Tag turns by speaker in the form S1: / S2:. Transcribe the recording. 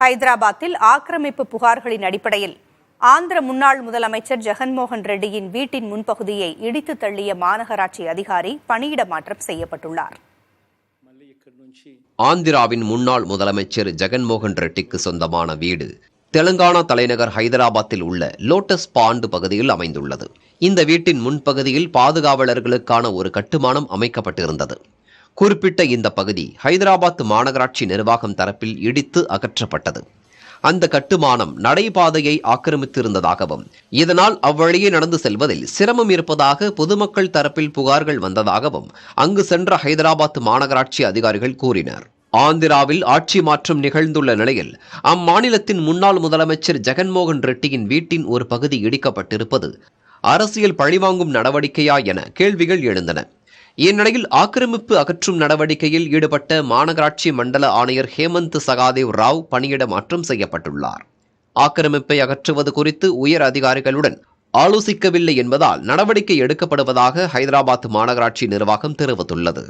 S1: ஹைதராபாத்தில் ஆக்கிரமிப்பு புகார்களின் அடிப்படையில் ஆந்திர முன்னாள் முதலமைச்சர் ஜெகன்மோகன் ரெட்டியின் வீட்டின் முன்பகுதியை இடித்து தள்ளிய மாநகராட்சி அதிகாரி பணியிட மாற்றம் செய்யப்பட்டுள்ளார்.
S2: ஆந்திராவின் முன்னாள் முதலமைச்சர் ஜெகன்மோகன் ரெட்டிக்கு சொந்தமான வீடு தெலங்கானா தலைநகர் ஹைதராபாத்தில் உள்ள லோட்டஸ் பாண்ட் பகுதியில் அமைந்துள்ளது. இந்த வீட்டின் முன்பகுதியில் பாதுகாவலர்களுக்கான ஒரு கட்டுமானம் அமைக்கப்பட்டிருந்தது. குறிப்பிட்ட இந்த பகுதி ஹைதராபாத் மாநகராட்சி நிர்வாகம் தரப்பில் இடித்து அகற்றப்பட்டது. அந்த கட்டுமானம் நடைபாதையை ஆக்கிரமித்திருந்ததாகவும் இதனால் அவ்வழியே நடந்து செல்வதில் சிரமம் இருப்பதாக பொதுமக்கள் தரப்பில் புகார்கள் வந்ததாகவும் அங்கு சென்ற ஹைதராபாத் மாநகராட்சி அதிகாரிகள் கூறினர். ஆந்திராவில் ஆட்சி மாற்றம் நிகழ்ந்துள்ள நிலையில் அம்மாநிலத்தின் முன்னாள் முதலமைச்சர் ஜெகன்மோகன் ரெட்டியின் வீட்டின் ஒரு பகுதி இடிக்கப்பட்டிருப்பது அரசியல் பழிவாங்கும் நடவடிக்கையா என கேள்விகள் எழுந்தன. இந்நிலையில் ஆக்கிரமிப்பு அகற்றும் நடவடிக்கையில் ஈடுபட்ட மாநகராட்சி மண்டல ஆணையர் ஹேமந்த் சகாதேவ் ராவ் பணியிட மாற்றம் செய்யப்பட்டுள்ளார். ஆக்கிரமிப்பை அகற்றுவது குறித்து உயர் அதிகாரிகளுடன் ஆலோசிக்கவில்லை என்பதால் நடவடிக்கை எடுக்கப்படுவதாக ஹைதராபாத் மாநகராட்சி நிர்வாகம் தெரிவித்துள்ளது.